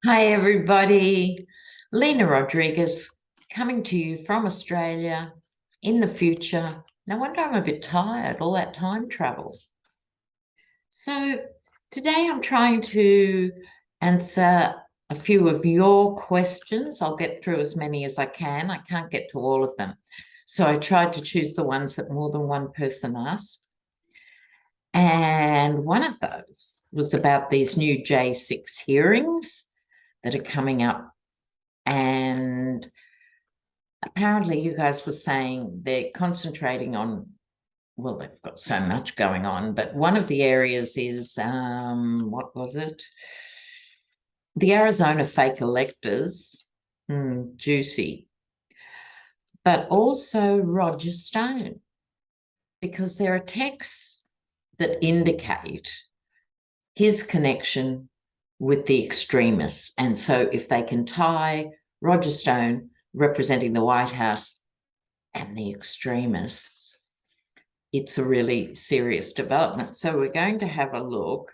Hi, everybody. Lena Rodriguez coming to you from Australia in the future. No wonder I'm a bit tired, all that time travel. So, today I'm trying to answer a few of your questions. I'll get through as many as I can. I can't get to all of them. So, I tried to choose the ones that more than one person asked. And one of those was about these new J6 hearings that are coming up. And apparently you guys were saying they're concentrating on, well, they've got so much going on, but one of the areas is, what was it? The Arizona fake electors, juicy, but also Roger Stone, because there are texts that indicate his connection with the extremists. And so if they can tie Roger Stone representing the White House and the extremists, it's a really serious development. So we're going to have a look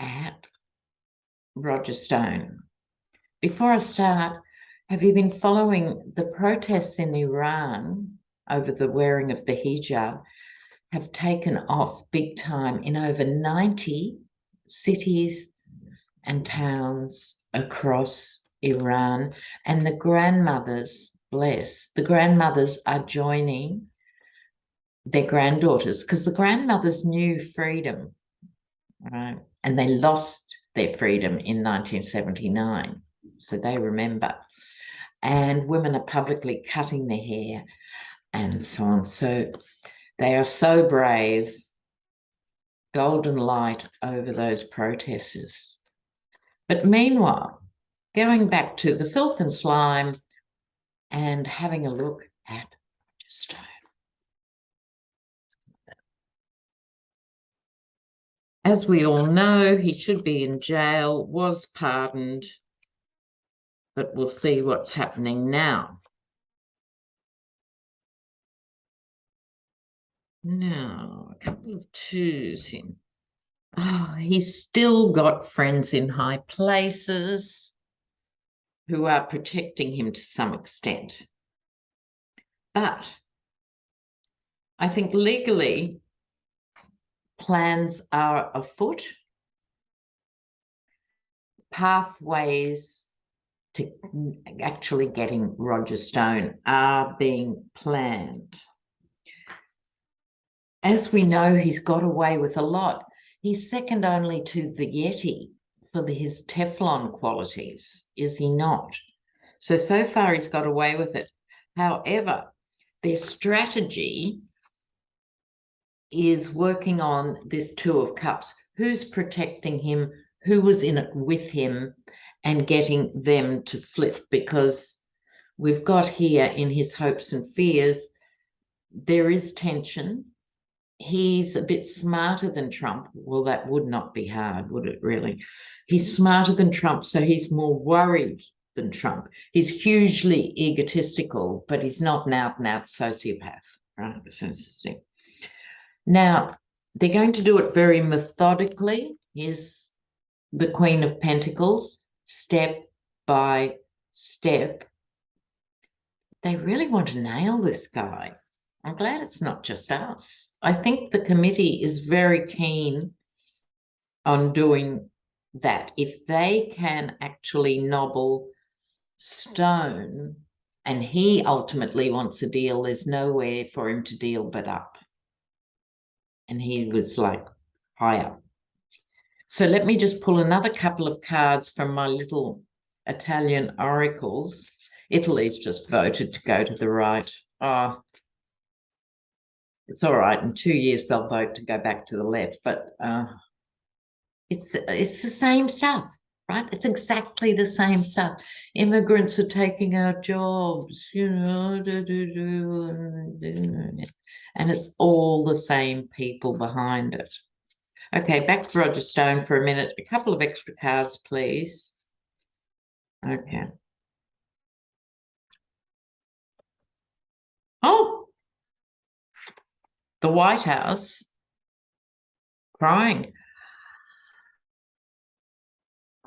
at Roger Stone. Before I start, have you been following the protests in Iran over the wearing of the hijab? Have taken off big time in over 90 cities and towns across Iran. And the grandmothers, bless, the grandmothers are joining their granddaughters because the grandmothers knew freedom, right? And they lost their freedom in 1979. So they remember. And women are publicly cutting their hair and so on. So they are so brave. Golden light over those protesters. But meanwhile, going back to the filth and slime and having a look at Stone. As we all know, he should be in jail, was pardoned, but we'll see what's happening now. Now, a couple of twos in. Oh, he's still got friends in high places who are protecting him to some extent. But I think legally, plans are afoot. Pathways to actually getting Roger Stone are being planned. As we know, he's got away with a lot. He's second only to the Yeti for his Teflon qualities, is he not? So far he's got away with it. However, their strategy is working on this Two of Cups. Who's protecting him? Who was in it with him? And getting them to flip, because we've got here in his hopes and fears, there is tension. He's a bit smarter than Trump. Well, that would not be hard, would it really? He's smarter than Trump, so he's more worried than Trump. He's hugely egotistical, but he's not an out-and-out sociopath, right? It's interesting. Now, they're going to do it very methodically. Here's the Queen of Pentacles, step by step. They really want to nail this guy. I'm glad it's not just us. I think the committee is very keen on doing that. If they can actually nobble Stone and he ultimately wants a deal, there's nowhere for him to deal but up. And he was like high up. So let me just pull another couple of cards from my little Italian oracles. Italy's just voted to go to the right. Oh, it's all right. In 2 years, they'll vote to go back to the left. But it's the same stuff, right? It's exactly the same stuff. Immigrants are taking our jobs, and it's all the same people behind it. Okay, back to Roger Stone for a minute. A couple of extra cards, please. Okay. Oh, the White House crying.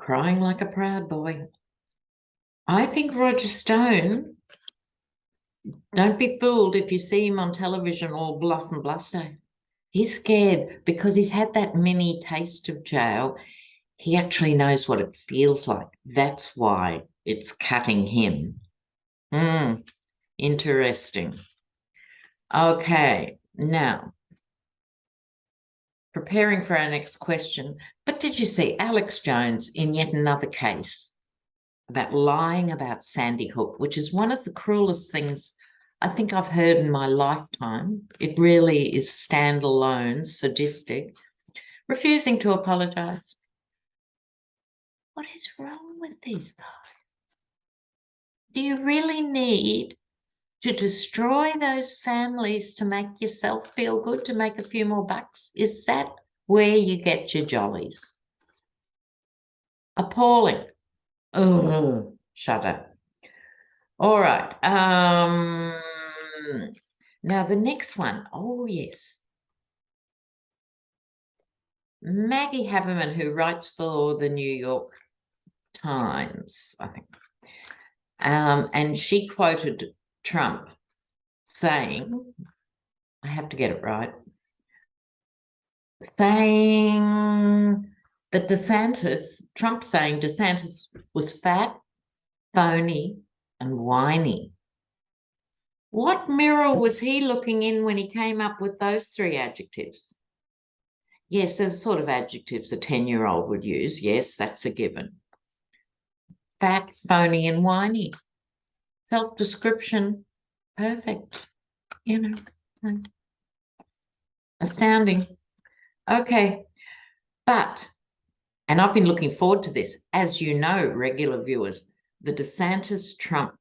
Crying like a proud boy. I think Roger Stone, don't be fooled if you see him on television all bluff and bluster. He's scared because he's had that mini taste of jail. He actually knows what it feels like. That's why it's cutting him. Interesting. Okay, now, preparing for our next question. But did you see Alex Jones in yet another case about lying about Sandy Hook, which is one of the cruelest things I think I've heard in my lifetime. It really is standalone, sadistic, refusing to apologise. What is wrong with these guys? Do you really need to destroy those families to make yourself feel good, to make a few more bucks? Is that where you get your jollies? Appalling. Oh, shudder. All right. Now the next one. Oh, yes. Maggie Haberman, who writes for the New York Times, I think. And she quoted Trump saying, I have to get it right, saying that Trump saying DeSantis was fat, phony, and whiny. What mirror was he looking in when he came up with those three adjectives? Yes, there's sort of adjectives a 10-year-old would use. Yes, that's a given. Fat, phony, and whiny. Self-description, perfect. You know, astounding. Okay, but, and I've been looking forward to this, as you know, regular viewers, the DeSantis-Trump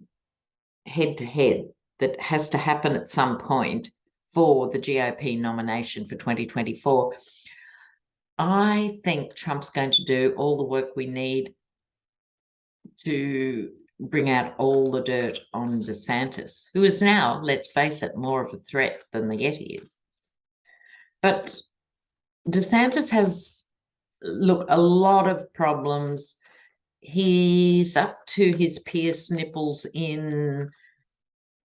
head-to-head that has to happen at some point for the GOP nomination for 2024. I think Trump's going to do all the work we need to bring out all the dirt on DeSantis, who is now, let's face it, more of a threat than the Yeti is. But DeSantis has, look, a lot of problems. He's up to his Pierce nipples in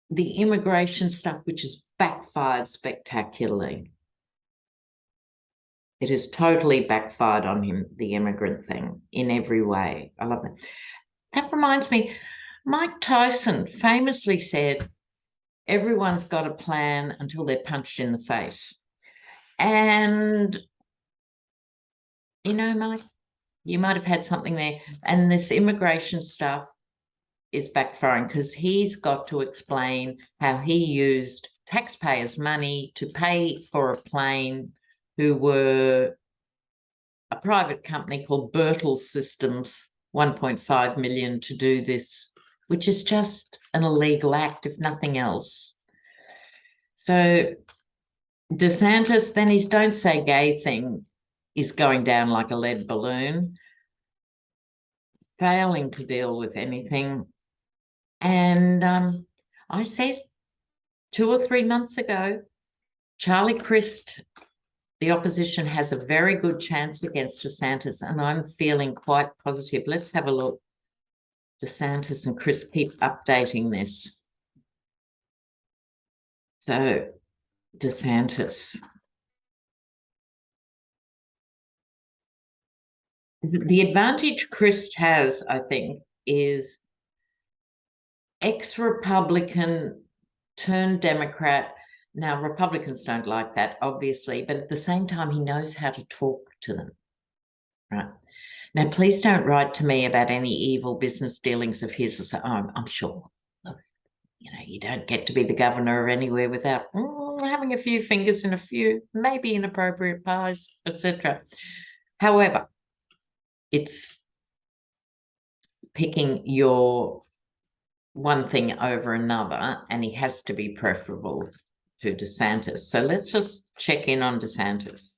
the immigration stuff, which has backfired spectacularly. It has totally backfired on him, the immigrant thing, in every way. I love that. That reminds me, Mike Tyson famously said, everyone's got a plan until they're punched in the face. And, you know, Mike, you might have had something there. And this immigration stuff is backfiring because he's got to explain how he used taxpayers' money to pay for a plane who were a private company called Bertel Systems, 1.5 million to do this, which is just an illegal act, if nothing else. So DeSantis, then his don't say gay thing is going down like a lead balloon, failing to deal with anything. And I said 2 or 3 months ago, Charlie Crist, the opposition, has a very good chance against DeSantis, and I'm feeling quite positive. Let's have a look. DeSantis and Crist keep updating this. So DeSantis. The advantage Crist has, I think, is ex-Republican turned Democrat. Now, Republicans don't like that, obviously, but at the same time, he knows how to talk to them, right? Now, please don't write to me about any evil business dealings of his. So, I'm sure. Look, you know, you don't get to be the governor of anywhere without having a few fingers in a few, maybe inappropriate pies, etc. However, it's picking your one thing over another, and he has to be preferable to DeSantis. So let's just check in on DeSantis.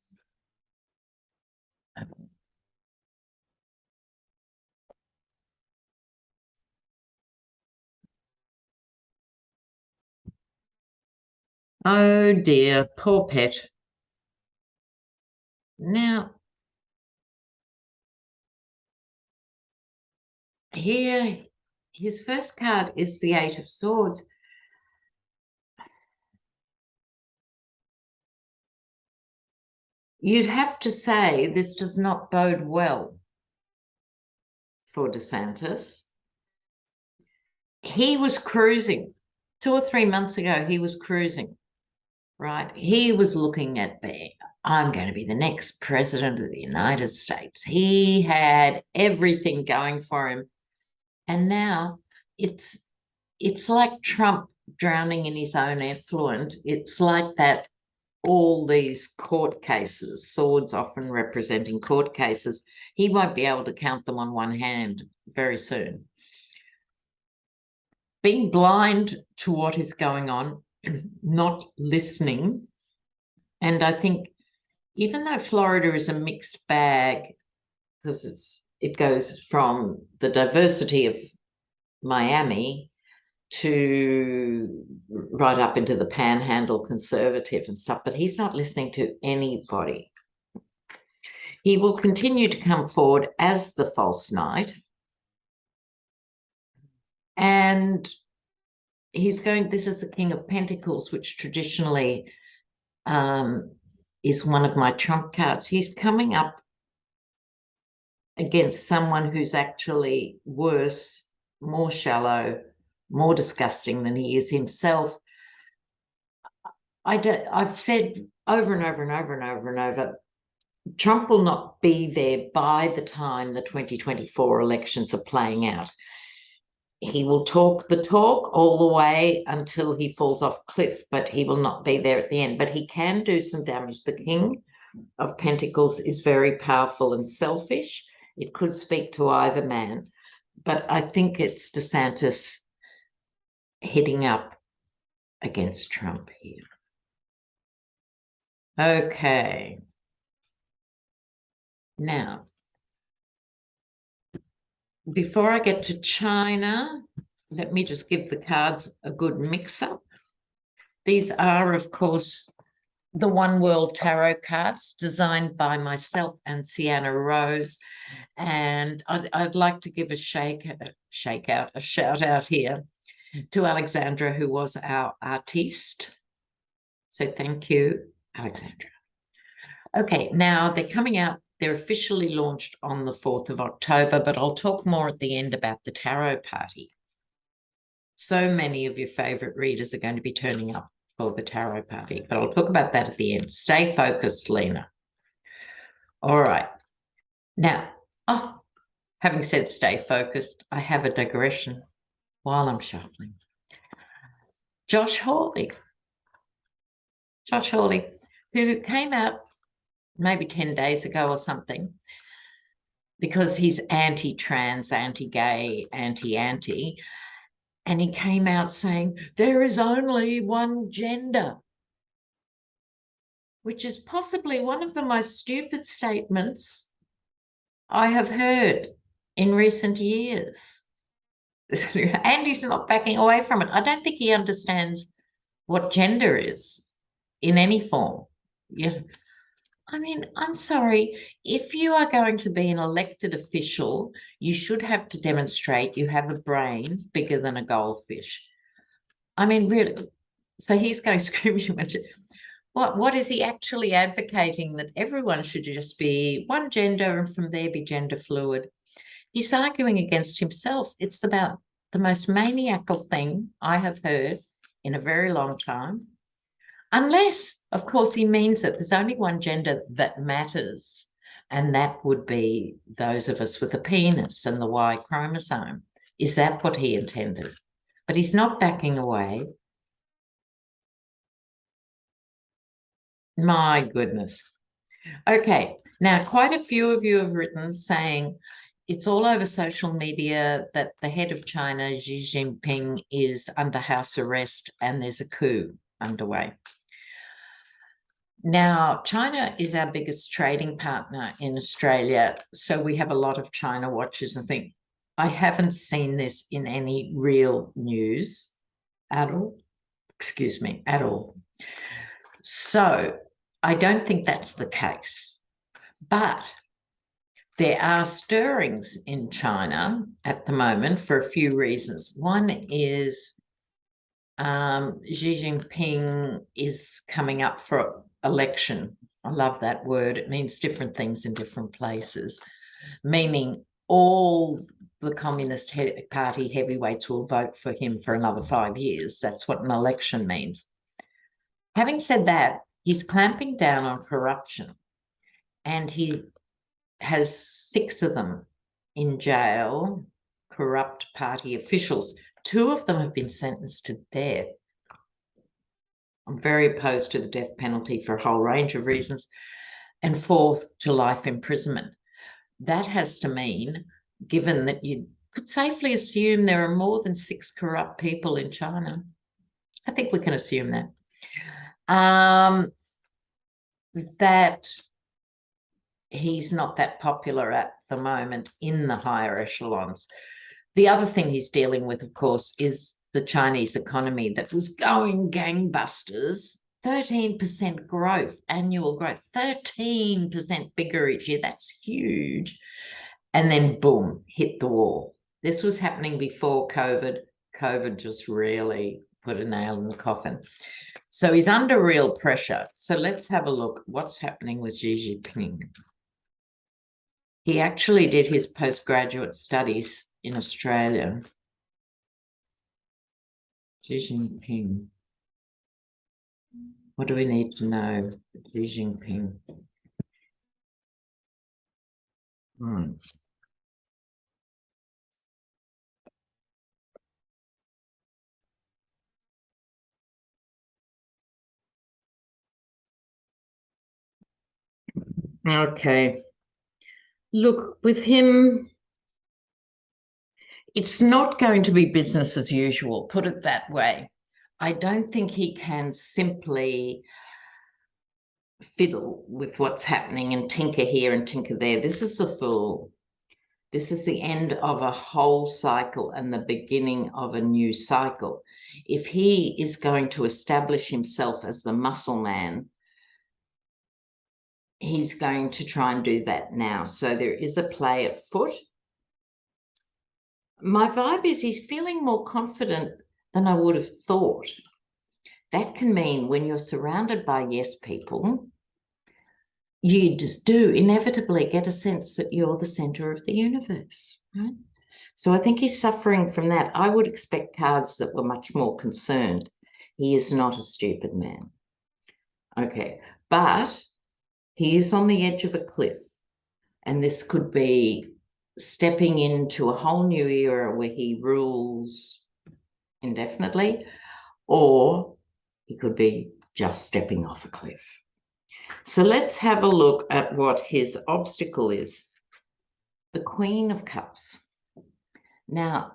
Oh dear, poor pet. Now, here, his first card is the Eight of Swords. You'd have to say this does not bode well for DeSantis. He was cruising 2 or 3 months ago. He was cruising, right? He was looking at being, I'm going to be the next president of the United States. He had everything going for him. And now it's like Trump drowning in his own effluent. It's like that, all these court cases, swords often representing court cases. He won't be able to count them on one hand very soon. Being blind to what is going on, not listening. And I think even though Florida is a mixed bag, because it goes from the diversity of Miami to right up into the panhandle conservative and stuff, but he's not listening to anybody. He will continue to come forward as the false knight. And he's going, this is the King of Pentacles, which traditionally is one of my trump cards. He's coming up against someone who's actually worse, more shallow, more disgusting than he is himself. I've said over and over and over and over and over, Trump will not be there by the time the 2024 elections are playing out. He will talk the talk all the way until he falls off a cliff, but he will not be there at the end. But he can do some damage. The King of Pentacles is very powerful and selfish. It could speak to either man, but I think it's DeSantis hitting up against Trump here. Okay. Now, before I get to China, let me just give the cards a good mix-up. These are, of course, the One World Tarot cards designed by myself and Sienna Rose. And I'd like to give a shout out here to Alexandra, who was our artiste. So thank you, Alexandra. Okay, now they're coming out. They're officially launched on the 4th of October, but I'll talk more at the end about the tarot party. So many of your favorite readers are going to be turning up for the tarot party, but I'll talk about that at the end. Stay focused, Lena. All right. Now, having said stay focused, I have a digression while I'm shuffling. Josh Hawley, who came out maybe 10 days ago or something, because he's anti-trans, anti-gay, anti-anti, and he came out saying there is only one gender, which is possibly one of the most stupid statements I have heard in recent years. And he's not backing away from it. I don't think he understands what gender is in any form. Yeah. I mean, I'm sorry, if you are going to be an elected official, you should have to demonstrate you have a brain bigger than a goldfish. I mean, really. So he's going screaming. What is he actually advocating? That everyone should just be one gender and from there be gender fluid. He's arguing against himself. It's about the most maniacal thing I have heard in a very long time. Unless, of course, he means that there's only one gender that matters, and that would be those of us with a penis and the Y chromosome. Is that what he intended? But he's not backing away. My goodness. Okay, now quite a few of you have written saying it's all over social media that the head of China, Xi Jinping, is under house arrest and there's a coup underway. Now, China is our biggest trading partner in Australia, so we have a lot of China watchers and think, I haven't seen this in any real news at all. Excuse me, at all. So I don't think that's the case. But There are stirrings in China at the moment for a few reasons. One is Xi Jinping is coming up for election. I love that word. It means different things in different places, meaning all the Communist Party heavyweights will vote for him for another 5 years. That's what an election means. Having said that, he's clamping down on corruption, and he has 6 of them in jail, corrupt party officials. 2 of them have been sentenced to death. I'm very opposed to the death penalty for a whole range of reasons, and 4 to life imprisonment. That has to mean, given that you could safely assume there are more than 6 corrupt people in China, I think we can assume that, that he's not that popular at the moment in the higher echelons. The other thing he's dealing with, of course, is the Chinese economy that was going gangbusters. 13% growth, annual growth, 13% bigger each year. That's huge. And then boom, hit the wall. This was happening before COVID. COVID just really put a nail in the coffin. So he's under real pressure. So let's have a look what's happening with Xi Jinping. He actually did his postgraduate studies in Australia. Xi Jinping. What do we need to know? Xi Jinping. Okay. Look, with him, it's not going to be business as usual, put it that way. I don't think he can simply fiddle with what's happening and tinker here and tinker there. This is the fool. This is the end of a whole cycle and the beginning of a new cycle. If he is going to establish himself as the muscle man, he's going to try and do that now. So there is a play at foot. My vibe is he's feeling more confident than I would have thought. That can mean when you're surrounded by yes people, you just do inevitably get a sense that you're the center of the universe, right? So I think he's suffering from that. I would expect cards that were much more concerned. He is not a stupid man. Okay, but he is on the edge of a cliff, and this could be stepping into a whole new era where he rules indefinitely, or he could be just stepping off a cliff. So let's have a look at what his obstacle is. The Queen of Cups. Now,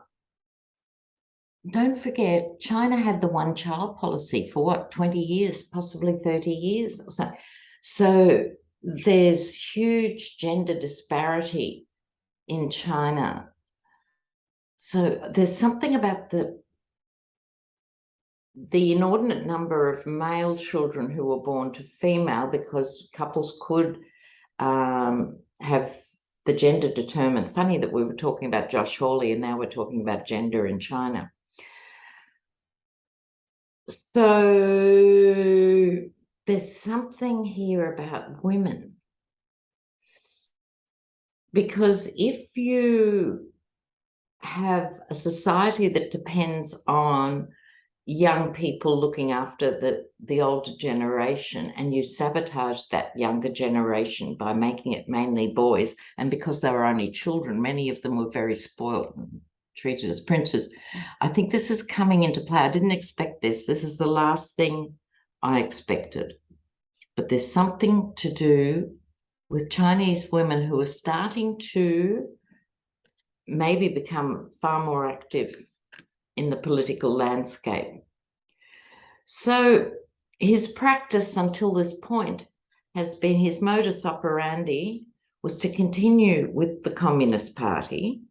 don't forget, China had the one-child policy for what, 20 years, possibly 30 years or so. So there's huge gender disparity in China. So there's something about the inordinate number of male children who were born to female, because couples could have the gender determined. Funny that we were talking about Josh Hawley and now we're talking about gender in China. So there's something here about women, because if you have a society that depends on young people looking after the older generation, and you sabotage that younger generation by making it mainly boys, and because they were only children, many of them were very spoiled and treated as princes. I think this is coming into play. I didn't expect this. This is the last thing I expected. But there's something to do with Chinese women who are starting to maybe become far more active in the political landscape. So his practice until this point has been, his modus operandi was to continue with the Communist Party,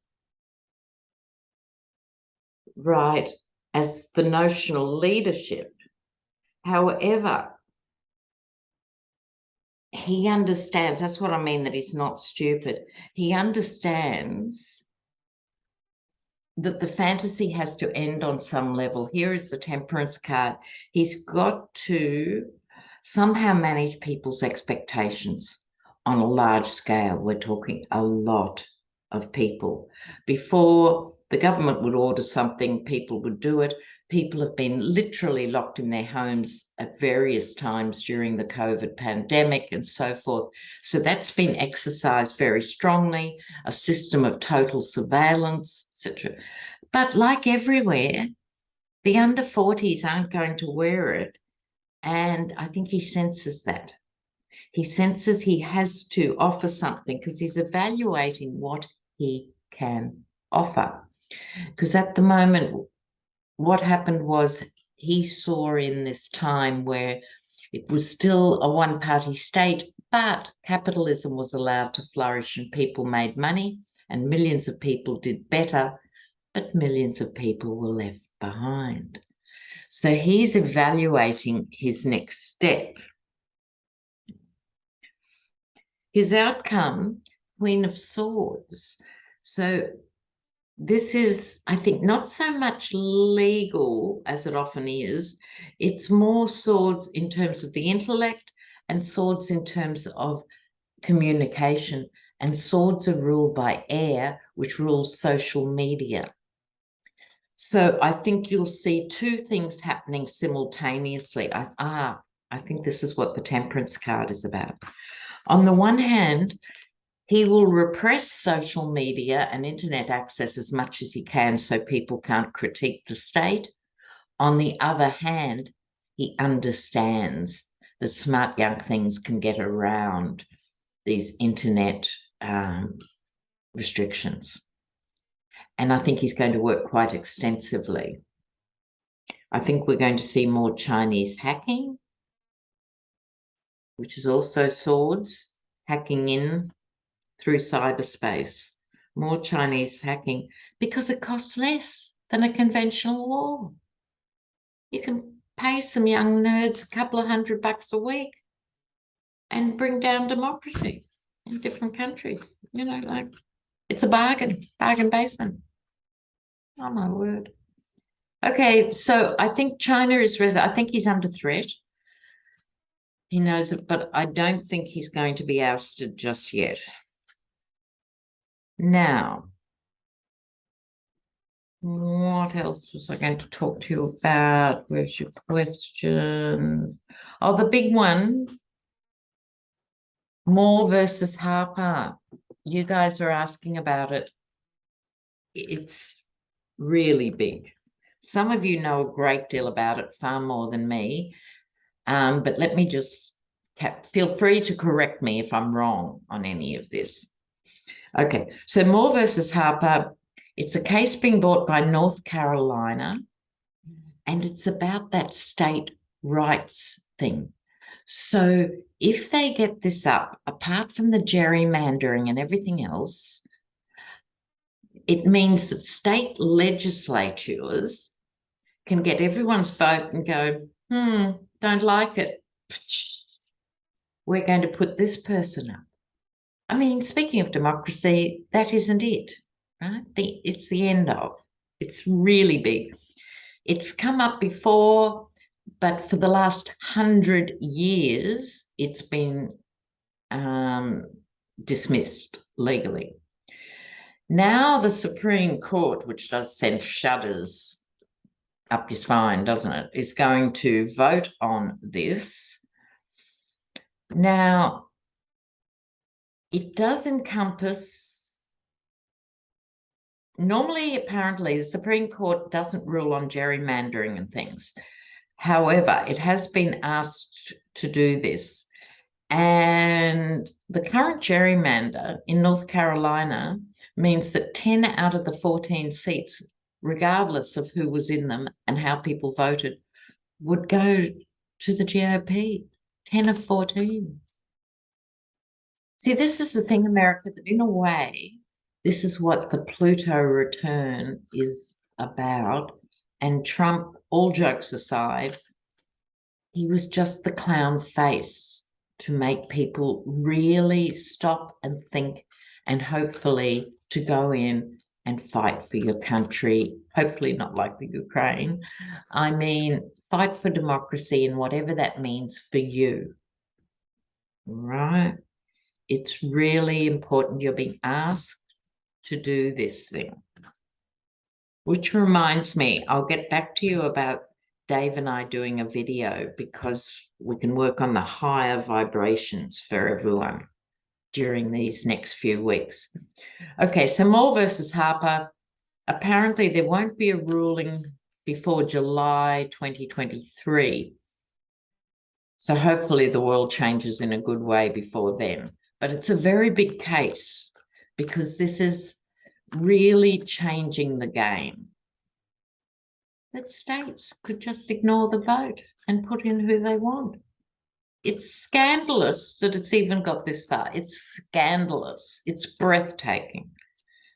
right, as the notional leadership. However, he understands, that's what I mean, that he's not stupid. He understands that the fantasy has to end on some level. Here is the Temperance card. He's got to somehow manage people's expectations on a large scale. We're talking a lot of people. Before the government would order something, people would do it. People have been literally locked in their homes at various times during the COVID pandemic and so forth. So that's been exercised very strongly, a system of total surveillance, etc. But like everywhere, the under 40s aren't going to wear it. And I think he senses that. He senses he has to offer something because he's evaluating what he can offer. Because at the moment, what happened was he saw in this time where it was still a one-party state, but capitalism was allowed to flourish and people made money and millions of people did better, but millions of people were left behind. So he's evaluating his next step. His outcome, Queen of Swords. So this is, I think, not so much legal as it often is. It's more swords in terms of the intellect and swords in terms of communication. And swords are ruled by air, which rules social media. So I think you'll see two things happening simultaneously. I think this is what the Temperance card is about. On the one hand, he will repress social media and internet access as much as he can so people can't critique the state. On the other hand, he understands that smart young things can get around these internet restrictions. And I think he's going to work quite extensively. I think we're going to see more Chinese hacking, which is also swords, hacking in through cyberspace, more Chinese hacking, because it costs less than a conventional war. You can pay some young nerds a couple of $100 a week and bring down democracy in different countries. You know, like it's a bargain basement. Oh, my word. Okay, so I think China is, I think he's under threat. He knows it, but I don't think he's going to be ousted just yet. Now, what else was I going to talk to you about? Where's your questions? Oh, the big one, Moore versus Harper. You guys are asking about it. It's really big. Some of you know a great deal about it, far more than me. But let me just feel free to correct me if I'm wrong on any of this. Okay, so Moore versus Harper, it's a case being brought by North Carolina, and it's about that state rights thing. So if they get this up, apart from the gerrymandering and everything else, it means that state legislatures can get everyone's vote and go, don't like it. We're going to put this person up. I mean, speaking of democracy, that isn't it, right? It's the end of. It's really big. It's come up before, but for the last 100 years, it's been dismissed legally. Now the Supreme Court, which does send shudders up your spine, doesn't it, is going to vote on this. Now, it does encompass, normally, apparently, the Supreme Court doesn't rule on gerrymandering and things. However, it has been asked to do this. And the current gerrymander in North Carolina means that 10 out of the 14 seats, regardless of who was in them and how people voted, would go to the GOP, 10 of 14. See, this is the thing, America, that in a way, this is what the Pluto return is about. And Trump, all jokes aside, he was just the clown face to make people really stop and think, and hopefully to go in and fight for your country, hopefully not like the Ukraine. I mean, fight for democracy and whatever that means for you, right? It's really important you're being asked to do this thing. Which reminds me, I'll get back to you about Dave and I doing a video, because we can work on the higher vibrations for everyone during these next few weeks. Okay, so Moore versus Harper. Apparently there won't be a ruling before July 2023. So hopefully the world changes in a good way before then. But it's a very big case, because this is really changing the game. That states could just ignore the vote and put in who they want. It's scandalous that it's even got this far. It's scandalous. It's breathtaking.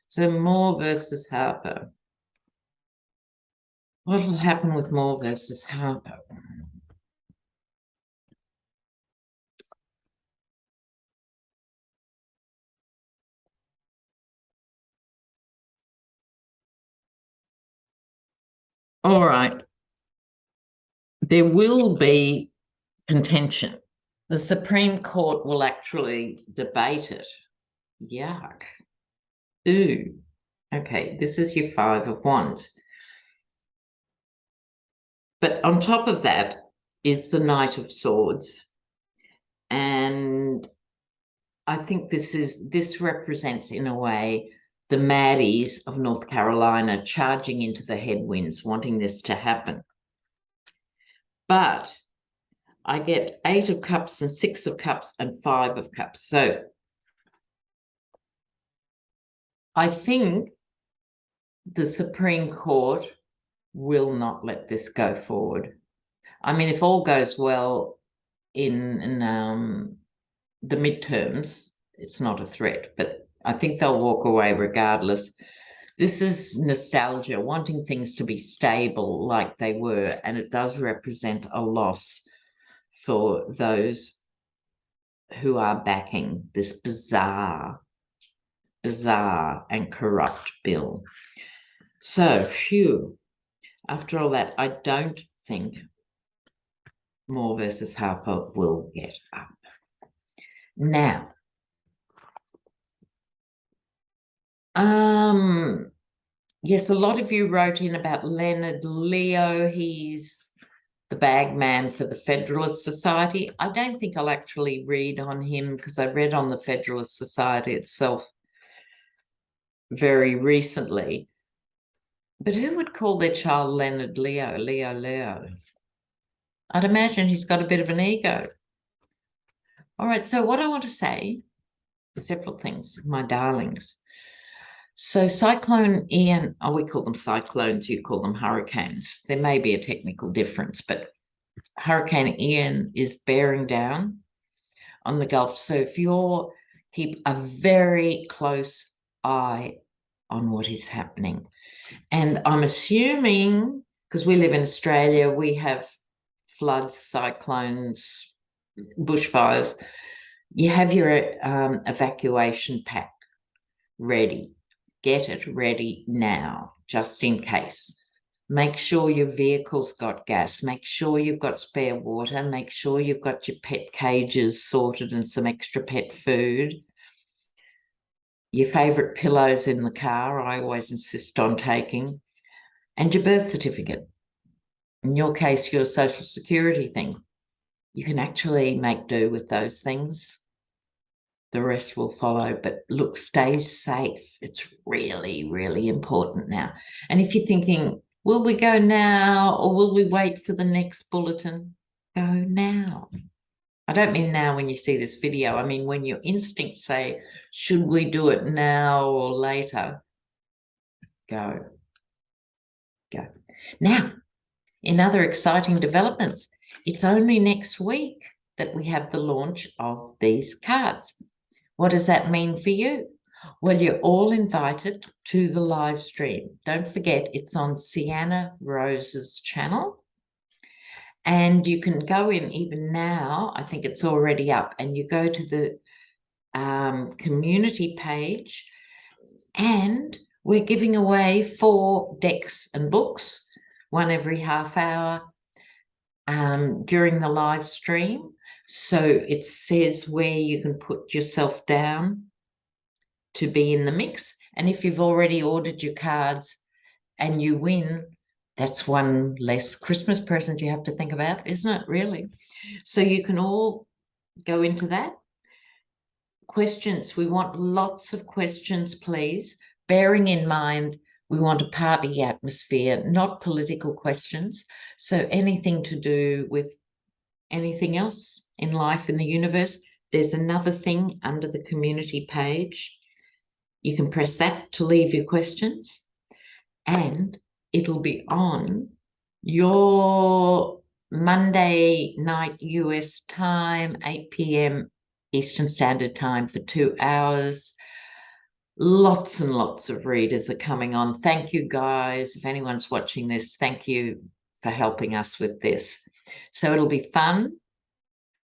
So Moore versus Harper. What will happen with Moore versus Harper? All right. There will be contention. The Supreme Court will actually debate it. Yuck. Ooh. Okay, this is your 5 of Wands. But on top of that is the Knight of Swords. And I think this represents, in a way, the Maddies of North Carolina charging into the headwinds, wanting this to happen. But I get 8 of Cups and 6 of Cups and 5 of Cups. So I think the Supreme Court will not let this go forward. I mean, if all goes well in the midterms, it's not a threat, but I think they'll walk away regardless. This is nostalgia, wanting things to be stable like they were, and it does represent a loss for those who are backing this bizarre and corrupt bill. So, phew, after all that, I don't think Moore versus Harper will get up. Now, yes, a lot of you wrote in about Leonard Leo. He's the bag man for the Federalist Society. I don't think I'll actually read on him, because I read on the Federalist Society itself very recently. But who would call their child Leonard Leo? Leo. I'd imagine he's got a bit of an ego. All right, so what I want to say, several things, my darlings. So Cyclone Ian, we call them cyclones, you call them hurricanes. There may be a technical difference, but Hurricane Ian is bearing down on the Gulf. So if you're, keep a very close eye on what is happening. And I'm assuming, because we live in Australia, we have floods, cyclones, bushfires. You have your evacuation pack ready. Get it ready now, just in case. Make sure your vehicle's got gas. Make sure you've got spare water. Make sure you've got your pet cages sorted and some extra pet food. Your favourite pillows in the car, I always insist on taking. And your birth certificate. In your case, your social security thing. You can actually make do with those things. The rest will follow, but look, stay safe. It's really, really important now. And if you're thinking, will we go now or will we wait for the next bulletin? Go now. I don't mean now when you see this video. I mean when your instincts say, should we do it now or later? Go. Go. Now, in other exciting developments, it's only next week that we have the launch of these cards. What does that mean for you? Well, you're all invited to the live stream. Don't forget, it's on Sienna Rose's channel. And you can go in even now, I think it's already up, and you go to the community page, and we're giving away 4 decks and books, one every half hour during the live stream. So it says where you can put yourself down to be in the mix. And if you've already ordered your cards and you win, that's one less Christmas present you have to think about, isn't it, really? So you can all go into that. Questions, we want lots of questions, please. Bearing in mind, we want a party atmosphere, not political questions. So anything to do with anything else in life, in the universe, there's another thing under the community page. You can press that to leave your questions, and it'll be on your Monday night US time, 8 p.m. Eastern Standard Time, for 2 hours. Lots and lots of readers are coming on. Thank you, guys. If anyone's watching this, thank you for helping us with this. So it'll be fun.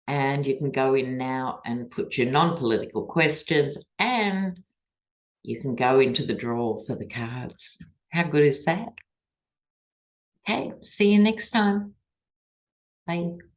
And you can go in now and put your non-political questions, and you can go into the draw for the cards. How good is that? Okay, see you next time. Bye.